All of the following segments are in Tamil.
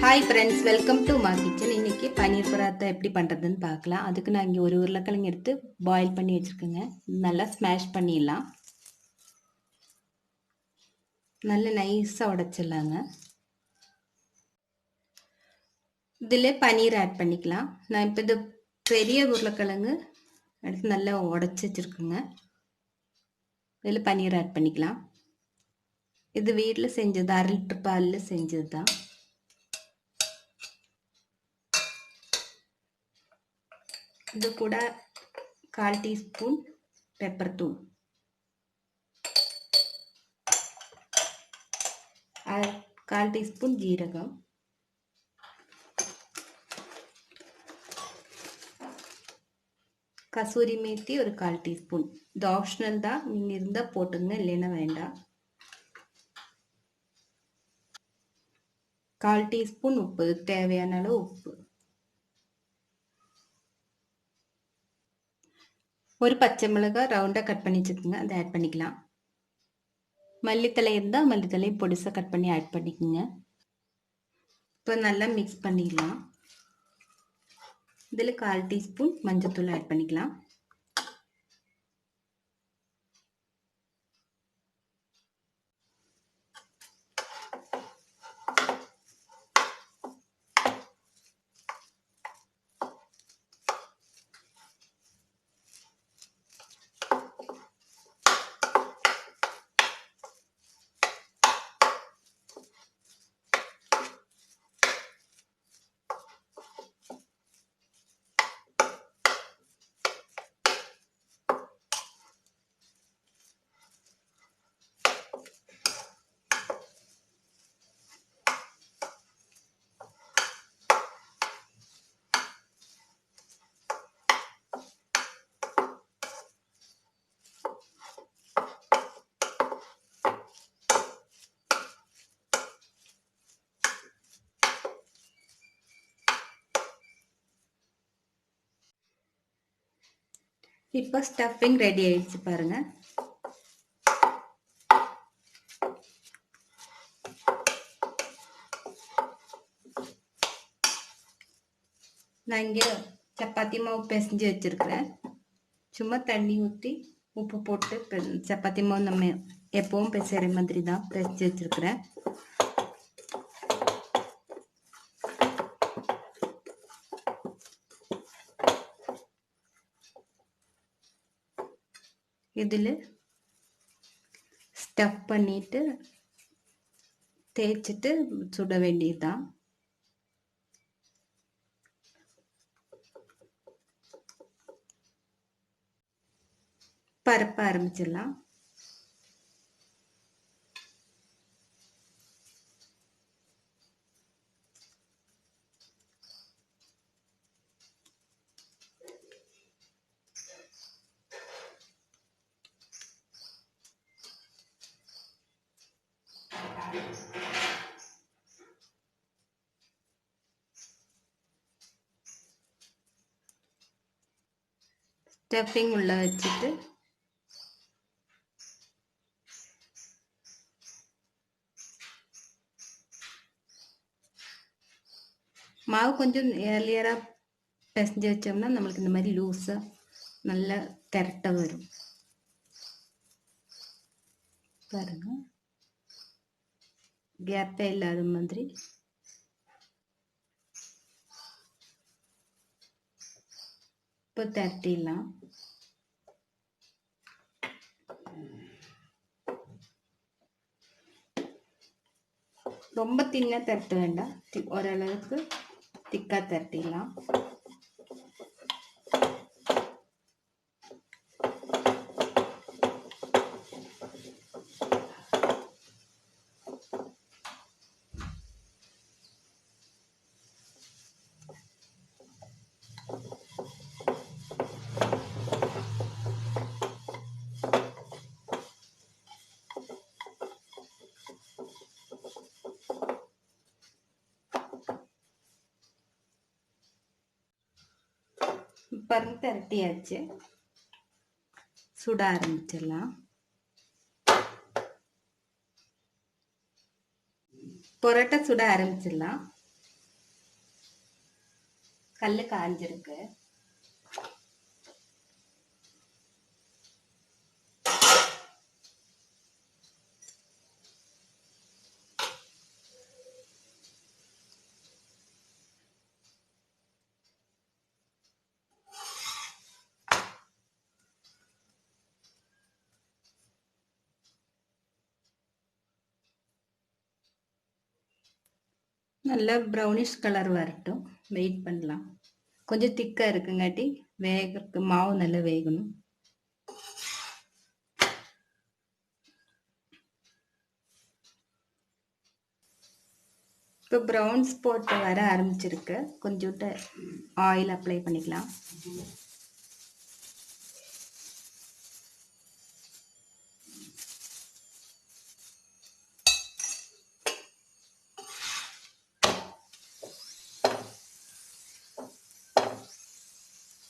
ஹாய் ஃப்ரெண்ட்ஸ், வெல்கம் டு மா கிச்சன். இன்னைக்கு பன்னீர் பராத்தா எப்படி பண்ணுறதுன்னு பார்க்கலாம். அதுக்கு நான் இங்கே ஒரு உருளைக்கிழங்கு எடுத்து பாயில் பண்ணி வச்சுருக்கேங்க. நல்லா ஸ்மாஷ் பண்ணிடலாம். நல்லா நைஸாக உடைச்சிடலாங்க. இதில் பன்னீர் ஆட் பண்ணிக்கலாம். நான் இப்போ இது பெரிய உருளைக்கிழங்கு எடுத்து நல்லா உடச்சி வச்சுருக்குங்க. இதில் பன்னீர் ஆட் பண்ணிக்கலாம். இது வீட்டில் செஞ்சது, 1/2 லிட்டர் பாலில் செஞ்சது தான். இது கூட 1/4 டீஸ்பூன் பெப்பர் தூள், 1/4 டீஸ்பூன் ஜீரகம், கசூரி மேத்தி ஒரு 1/4 டீஸ்பூன். இது ஆப்ஷனல் தான், நீங்கள் இருந்தால் போட்டுங்க, இல்லைன்னா வேண்டாம். 1/4 டீஸ்பூன் உப்பு, தேவையான அளவு உப்பு. ஒரு பச்சை மிளகாய் ரவுண்டாக கட் பண்ணி வச்சுக்கோங்க, அதை ஆட் பண்ணிக்கலாம். மல்லித்தலை இருந்தால் மல்லித்தலை பொடிசாக கட் பண்ணி ஆட் பண்ணிக்கோங்க. இப்போ நல்லா மிக்ஸ் பண்ணிடலாம். இதில் 1/4 டீஸ்பூன் மஞ்சள்தூள் ஆட் பண்ணிக்கலாம். இப்போ ஸ்டஃபிங் ரெடி ஆயிடுச்சு பாருங்க. நான் இங்கே சப்பாத்தி மாவு பிசைஞ்சு வச்சிருக்கிறேன். சும்மா தண்ணி ஊற்றி உப்பு போட்டு சப்பாத்தி மாவு நம்ம எப்பவும் பிசைகிற மாதிரி தான் பிசைஞ்சு வச்சிருக்கிறேன். இதில் ஸ்டஃப் பண்ணிட்டு தேய்ச்சிட்டு சுட வேண்டியதுதான். பரப்ப ஆரம்பிச்சிடலாம். ஸ்டஃபிங் உள்ள வச்சுட்டு மாவு கொஞ்சம் ஏர்லியராக பிசைஞ்சு வச்சோம்னா நம்மளுக்கு இந்த மாதிரி லூஸாக நல்லா திரட்ட வரும் பாருங்க. கேப்பே இல்லாத மாதிரி இப்போ திரட்டிடலாம். ரொம்ப தின்னா திரட்ட வேண்டாம், ஓரளவுக்கு திக்கா திரட்டிடலாம். பருப்பு திரட்டியாச்சு, சுட ஆரம்பிச்சிடலாம். பரோட்டா சுட ஆரம்பிச்சிடலாம். கல் காஞ்சிருக்கு. நல்லா ப்ரௌனிஷ் கலர் வரட்டும், வெயிட் பண்ணலாம். கொஞ்சம் திக்கா இருக்குங்காட்டி வேகறதுக்கு மாவு நல்லா வேகணும். இப்போ ப்ரௌன் ஸ்பாட் வர ஆரம்பிச்சிருக்கு. கொஞ்சோண்டு ஆயில் அப்ளை பண்ணிக்கலாம்.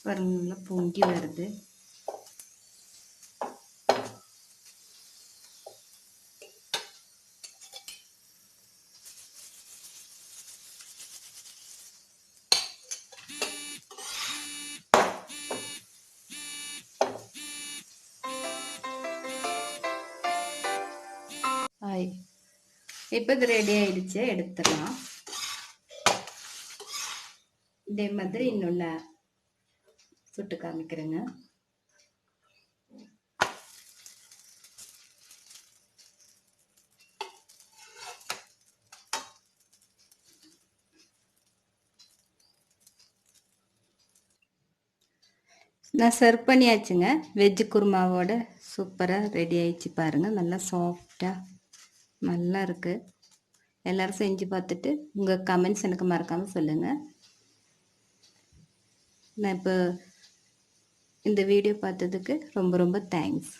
பாருங்க நல்லா பொங்கி வருது. இப்போ இது ரெடி ஆயிடுச்சு, எடுத்துடலாம். இதே மாதிரி இன்னொன்று சுட்டு காமிக்கிறேங்க. நான் சர்வ் பண்ணியாச்சுங்க. வெஜ்ஜு குருமாவோட சூப்பராக ரெடி ஆயிடுச்சு பாருங்கள். நல்லா சாஃப்டாக நல்லா இருக்குது. எல்லோரும் செஞ்சு பார்த்துட்டு உங்கள் கமெண்ட்ஸ் எனக்கு மறக்காமல் சொல்லுங்கள். நான் இப்போ இந்த வீடியோ பார்த்ததுக்கு ரொம்ப ரொம்ப தேங்க்ஸ்.